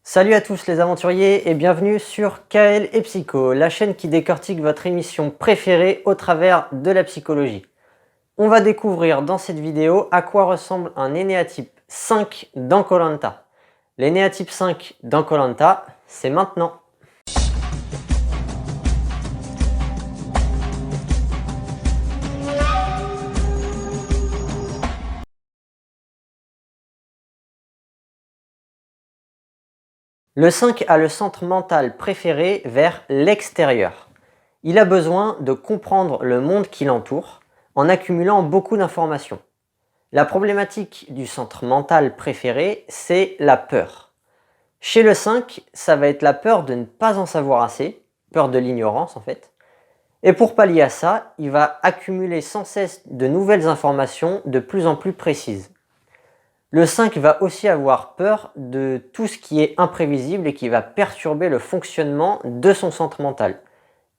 Salut à tous les aventuriers et bienvenue sur KL et Psycho, la chaîne qui décortique votre émission préférée au travers de la psychologie. On va découvrir dans cette vidéo à quoi ressemble un énéatype 5 dans koh Lanta. L'énéatype 5 dans koh Lanta, c'est maintenant. Le 5 a le centre mental préféré vers l'extérieur. Il a besoin de comprendre le monde qui l'entoure en accumulant beaucoup d'informations. La problématique du centre mental préféré, c'est la peur. Chez le 5, ça va être la peur de ne pas en savoir assez, peur de l'ignorance en fait. Et pour pallier à ça, il va accumuler sans cesse de nouvelles informations de plus en plus précises. Le 5 va aussi avoir peur de tout ce qui est imprévisible et qui va perturber le fonctionnement de son centre mental.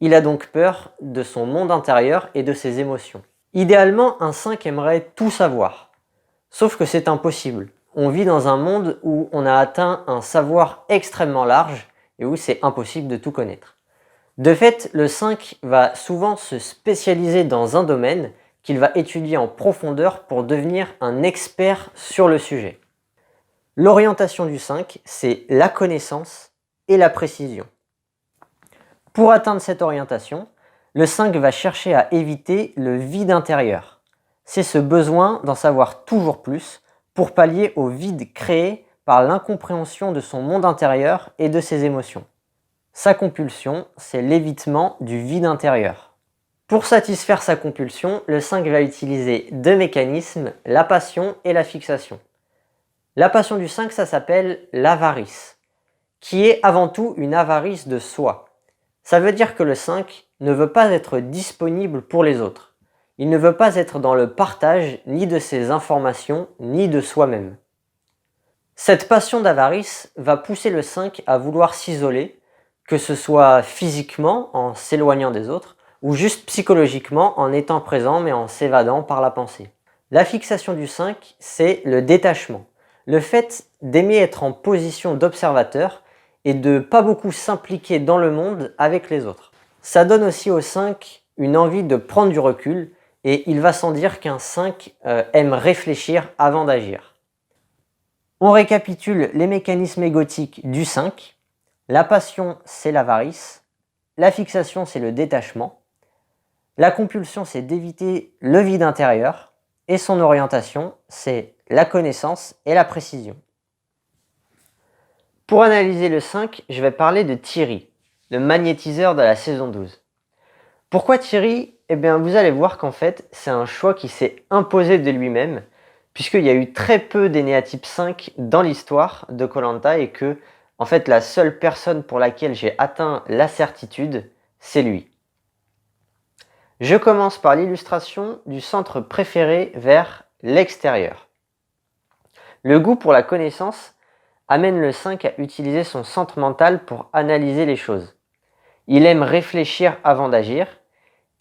Il a donc peur de son monde intérieur et de ses émotions. Idéalement, un 5 aimerait tout savoir. Sauf que c'est impossible. On vit dans un monde où on a atteint un savoir extrêmement large et où c'est impossible de tout connaître. De fait, le 5 va souvent se spécialiser dans un domaine qu'il va étudier en profondeur pour devenir un expert sur le sujet. L'orientation du 5, c'est la connaissance et la précision. Pour atteindre cette orientation, le 5 va chercher à éviter le vide intérieur. C'est ce besoin d'en savoir toujours plus pour pallier au vide créé par l'incompréhension de son monde intérieur et de ses émotions. Sa compulsion, c'est l'évitement du vide intérieur. Pour satisfaire sa compulsion, le 5 va utiliser deux mécanismes, la passion et la fixation. La passion du 5, ça s'appelle l'avarice, qui est avant tout une avarice de soi. Ça veut dire que le 5 ne veut pas être disponible pour les autres. Il ne veut pas être dans le partage ni de ses informations, ni de soi-même. Cette passion d'avarice va pousser le 5 à vouloir s'isoler, que ce soit physiquement en s'éloignant des autres, ou juste psychologiquement en étant présent mais en s'évadant par la pensée. La fixation du 5, c'est le détachement. Le fait d'aimer être en position d'observateur et de pas beaucoup s'impliquer dans le monde avec les autres. Ça donne aussi au 5 une envie de prendre du recul et il va sans dire qu'un 5 aime réfléchir avant d'agir. On récapitule les mécanismes égotiques du 5. La passion, c'est l'avarice. La fixation, c'est le détachement. La compulsion, c'est d'éviter le vide intérieur. Et son orientation, c'est la connaissance et la précision. Pour analyser le 5, je vais parler de Thierry, le magnétiseur de la saison 12. Pourquoi Thierry ? Eh bien, vous allez voir qu'en fait, c'est un choix qui s'est imposé de lui-même, puisqu'il y a eu très peu d'énéatypes 5 dans l'histoire de koh Lanta et que, en fait, la seule personne pour laquelle j'ai atteint la certitude, c'est lui. Je commence par l'illustration du centre préféré vers l'extérieur. Le goût pour la connaissance amène le 5 à utiliser son centre mental pour analyser les choses. Il aime réfléchir avant d'agir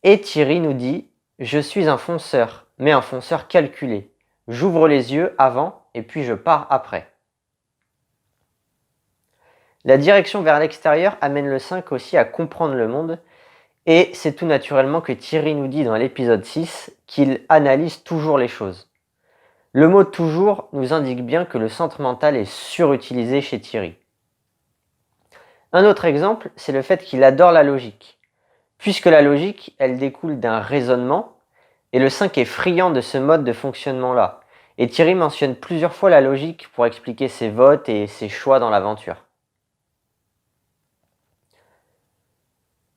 et Thierry nous dit « Je suis un fonceur, mais un fonceur calculé. J'ouvre les yeux avant et puis je pars après. » La direction vers l'extérieur amène le 5 aussi à comprendre le monde. Et c'est tout naturellement que Thierry nous dit dans l'épisode 6 qu'il analyse toujours les choses. Le mot « toujours » nous indique bien que le centre mental est surutilisé chez Thierry. Un autre exemple, c'est le fait qu'il adore la logique. Puisque la logique, elle découle d'un raisonnement, et le 5 est friand de ce mode de fonctionnement-là. Et Thierry mentionne plusieurs fois la logique pour expliquer ses votes et ses choix dans l'aventure.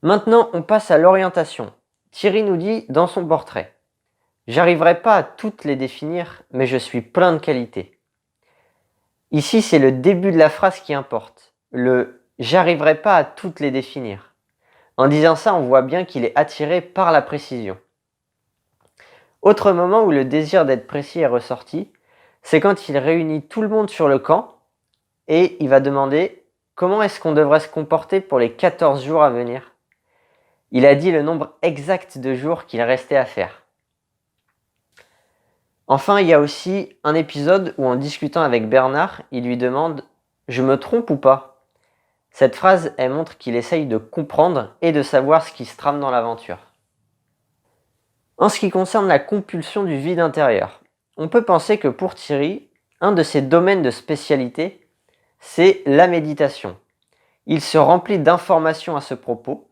Maintenant, on passe à l'orientation. Thierry nous dit dans son portrait « J'arriverai pas à toutes les définir, mais je suis plein de qualités. » Ici, c'est le début de la phrase qui importe. Le « j'arriverai pas à toutes les définir ». En disant ça, on voit bien qu'il est attiré par la précision. Autre moment où le désir d'être précis est ressorti, c'est quand il réunit tout le monde sur le camp et il va demander « Comment est-ce qu'on devrait se comporter pour les 14 jours à venir ?» Il a dit le nombre exact de jours qu'il restait à faire. Enfin, il y a aussi un épisode où en discutant avec Bernard, il lui demande Je me trompe ou pas? Cette phrase, elle montre qu'il essaye de comprendre et de savoir ce qui se trame dans l'aventure. En ce qui concerne la compulsion du vide intérieur, on peut penser que pour Thierry, un de ses domaines de spécialité, c'est la méditation. Il se remplit d'informations à ce propos,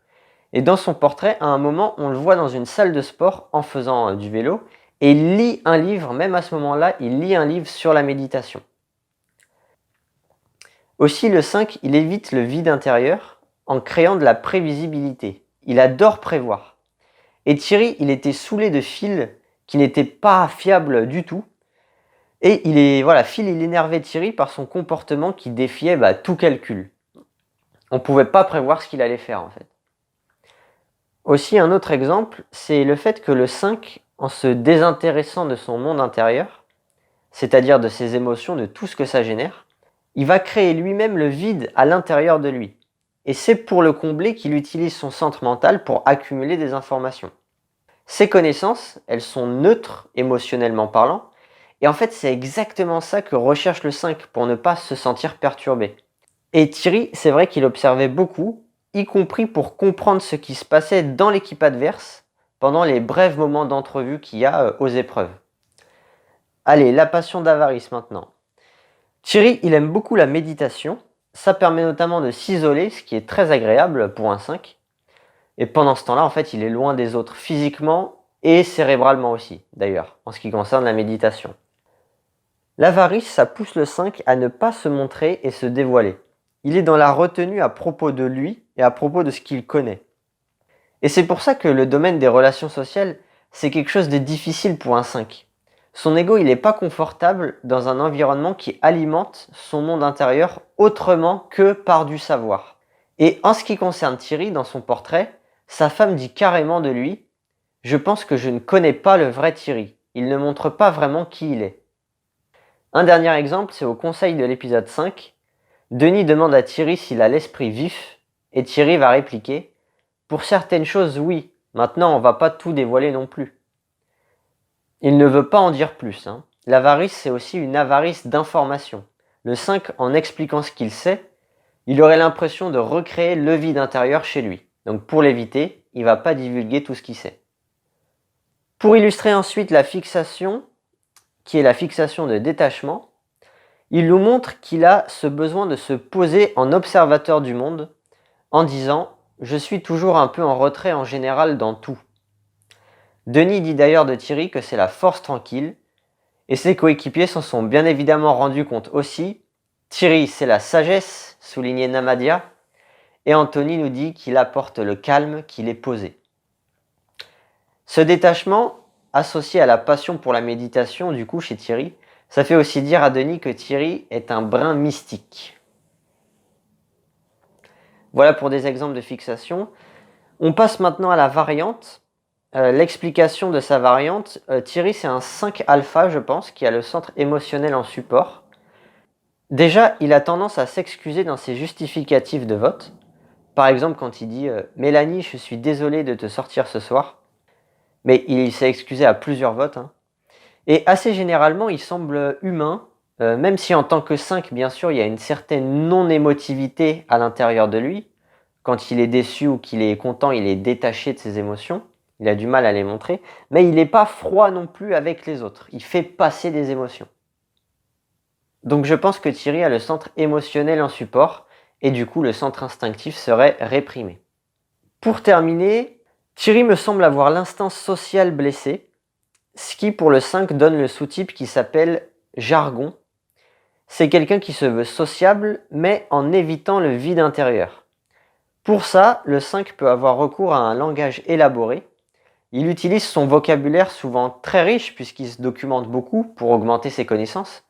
et dans son portrait, à un moment, on le voit dans une salle de sport en faisant du vélo, et il lit un livre, même à ce moment-là, il lit un livre sur la méditation. Aussi, le 5, il évite le vide intérieur en créant de la prévisibilité. Il adore prévoir. Et Thierry, il était saoulé de Phil, qui n'était pas fiable du tout. Et Phil, il énervait Thierry par son comportement qui défiait tout calcul. On ne pouvait pas prévoir ce qu'il allait faire en fait. Aussi, un autre exemple, c'est le fait que le 5, en se désintéressant de son monde intérieur, c'est-à-dire de ses émotions, de tout ce que ça génère, il va créer lui-même le vide à l'intérieur de lui. Et c'est pour le combler qu'il utilise son centre mental pour accumuler des informations. Ces connaissances, elles sont neutres émotionnellement parlant, et en fait c'est exactement ça que recherche le 5 pour ne pas se sentir perturbé. Et Thierry, c'est vrai qu'il observait beaucoup, y compris pour comprendre ce qui se passait dans l'équipe adverse pendant les brefs moments d'entrevue qu'il y a aux épreuves. Allez, la passion d'avarice maintenant. Thierry, il aime beaucoup la méditation. Ça permet notamment de s'isoler, ce qui est très agréable pour un 5. Et pendant ce temps-là, en fait, il est loin des autres physiquement et cérébralement aussi, d'ailleurs, en ce qui concerne la méditation. L'avarice, ça pousse le 5 à ne pas se montrer et se dévoiler. Il est dans la retenue à propos de lui et à propos de ce qu'il connaît. Et c'est pour ça que le domaine des relations sociales, c'est quelque chose de difficile pour un 5. Son ego, il n'est pas confortable dans un environnement qui alimente son monde intérieur autrement que par du savoir. Et en ce qui concerne Thierry, dans son portrait, sa femme dit carrément de lui « Je pense que je ne connais pas le vrai Thierry. Il ne montre pas vraiment qui il est. » Un dernier exemple, c'est au conseil de l'épisode 5. Denis demande à Thierry s'il a l'esprit vif, et Thierry va répliquer « Pour certaines choses, oui. Maintenant, on va pas tout dévoiler non plus. » Il ne veut pas en dire plus. L'avarice, c'est aussi une avarice d'information. Le 5, en expliquant ce qu'il sait, il aurait l'impression de recréer le vide intérieur chez lui. Donc pour l'éviter, il ne va pas divulguer tout ce qu'il sait. Pour illustrer ensuite la fixation, qui est la fixation de détachement, il nous montre qu'il a ce besoin de se poser en observateur du monde en disant « Je suis toujours un peu en retrait en général dans tout ». Denis dit d'ailleurs de Thierry que c'est la force tranquille, et ses coéquipiers s'en sont bien évidemment rendus compte aussi. Thierry, c'est la sagesse, soulignait Namadia, et Anthony nous dit qu'il apporte le calme, qu'il est posé. Ce détachement, associé à la passion pour la méditation, du coup, chez Thierry, ça fait aussi dire à Denis que Thierry est un brin mystique. Voilà pour des exemples de fixation. On passe maintenant à la variante. L'explication de sa variante, Thierry c'est un 5 alpha je pense, qui a le centre émotionnel en support. Déjà, il a tendance à s'excuser dans ses justificatifs de vote. Par exemple quand il dit « Mélanie, je suis désolé de te sortir ce soir », mais il s'est excusé à plusieurs votes. Et assez généralement, il semble humain, même si en tant que 5, bien sûr, il y a une certaine non-émotivité à l'intérieur de lui. Quand il est déçu ou qu'il est content, il est détaché de ses émotions. Il a du mal à les montrer, mais il n'est pas froid non plus avec les autres. Il fait passer des émotions. Donc je pense que Thierry a le centre émotionnel en support, et du coup le centre instinctif serait réprimé. Pour terminer, Thierry me semble avoir l'instinct social blessé, ce qui pour le 5 donne le sous-type qui s'appelle jargon. C'est quelqu'un qui se veut sociable, mais en évitant le vide intérieur. Pour ça, le 5 peut avoir recours à un langage élaboré. Il utilise son vocabulaire souvent très riche puisqu'il se documente beaucoup pour augmenter ses connaissances.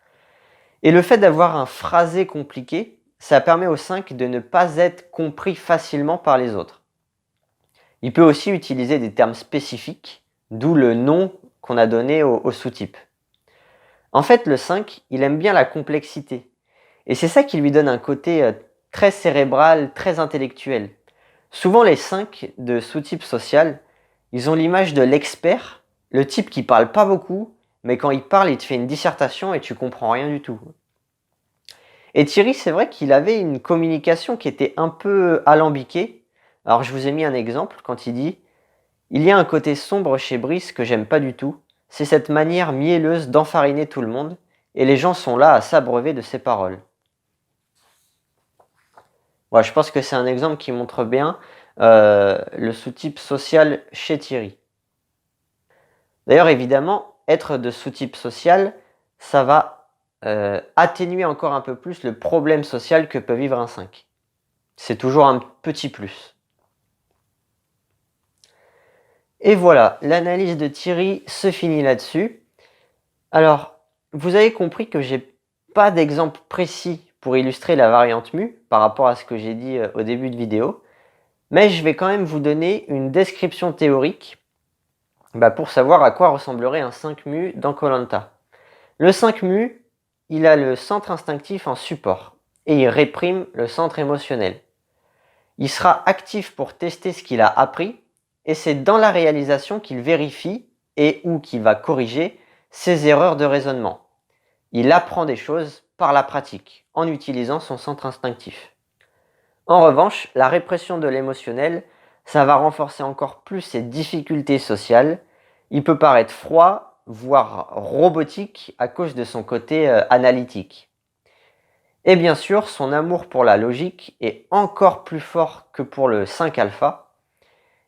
Et le fait d'avoir un phrasé compliqué, ça permet au 5 de ne pas être compris facilement par les autres. Il peut aussi utiliser des termes spécifiques, d'où le nom qu'on a donné au sous-type. En fait, le 5, il aime bien la complexité. Et c'est ça qui lui donne un côté très cérébral, très intellectuel. Souvent, les 5 de sous-type social, ils ont l'image de l'expert, le type qui parle pas beaucoup, mais quand il parle, il te fait une dissertation et tu comprends rien du tout. Et Thierry, c'est vrai qu'il avait une communication qui était un peu alambiquée. Alors je vous ai mis un exemple quand il dit « Il y a un côté sombre chez Brice que j'aime pas du tout, c'est cette manière mielleuse d'enfariner tout le monde, et les gens sont là à s'abreuver de ses paroles. » Voilà, je pense que c'est un exemple qui montre bien le sous-type social chez Thierry. D'ailleurs, évidemment, être de sous-type social, ça va atténuer encore un peu plus le problème social que peut vivre un 5. C'est toujours un petit plus. Et voilà, l'analyse de Thierry se finit là-dessus. Alors, vous avez compris que j'ai pas d'exemple précis pour illustrer la variante mu par rapport à ce que j'ai dit au début de vidéo, mais je vais quand même vous donner une description théorique pour savoir à quoi ressemblerait un 5 mu dans koh Lanta. Le 5 mu, il a le centre instinctif en support et il réprime le centre émotionnel. Il sera actif pour tester ce qu'il a appris et c'est dans la réalisation qu'il vérifie et ou qu'il va corriger ses erreurs de raisonnement. Il apprend des choses par la pratique en utilisant son centre instinctif. En revanche, la répression de l'émotionnel, ça va renforcer encore plus ses difficultés sociales. Il peut paraître froid, voire robotique à cause de son côté analytique. Et bien sûr, son amour pour la logique est encore plus fort que pour le 5 alpha.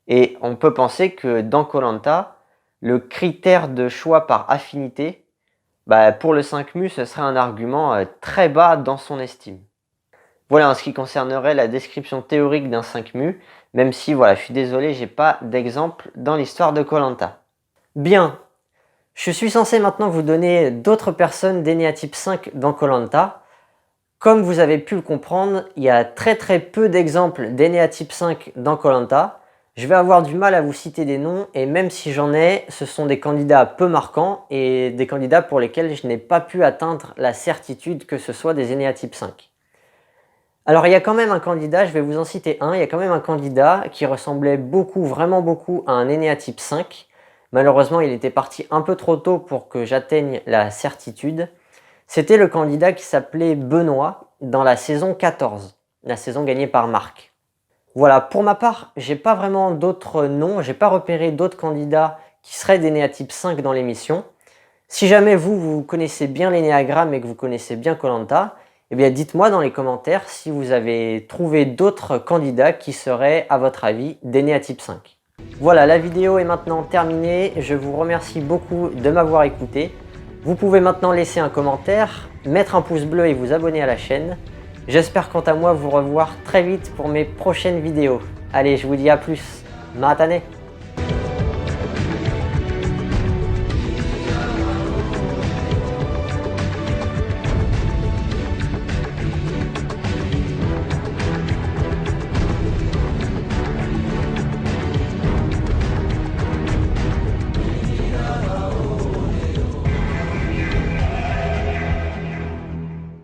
Et on peut penser que dans koh Lanta, le critère de choix par affinité, pour le 5 mu, ce serait un argument très bas dans son estime. Voilà en ce qui concernerait la description théorique d'un 5 mu, même si voilà, je suis désolé, j'ai pas d'exemple dans l'histoire de koh Lanta. Bien. Je suis censé maintenant vous donner d'autres personnes d'Enéatype 5 dans koh Lanta. Comme vous avez pu le comprendre, il y a très peu d'exemples d'Enéatype 5 dans koh Lanta. Je vais avoir du mal à vous citer des noms et même si j'en ai, ce sont des candidats peu marquants et des candidats pour lesquels je n'ai pas pu atteindre la certitude que ce soit des Enéatype 5. Alors il y a quand même un candidat, je vais vous en citer un, il y a quand même un candidat qui ressemblait beaucoup, vraiment beaucoup à un Enéatype 5. Malheureusement, il était parti un peu trop tôt pour que j'atteigne la certitude. C'était le candidat qui s'appelait Benoît dans la saison 14, la saison gagnée par Marc. Voilà, pour ma part, j'ai pas vraiment d'autres noms, j'ai pas repéré d'autres candidats qui seraient d'Enéatype 5 dans l'émission. Si jamais vous connaissez bien l'énéagramme et que vous connaissez bien koh Lanta, eh bien dites-moi dans les commentaires si vous avez trouvé d'autres candidats qui seraient, à votre avis, d'Enéatype 5. Voilà, la vidéo est maintenant terminée. Je vous remercie beaucoup de m'avoir écouté. Vous pouvez maintenant laisser un commentaire, mettre un pouce bleu et vous abonner à la chaîne. J'espère quant à moi vous revoir très vite pour mes prochaines vidéos. Allez, je vous dis à plus. Matane!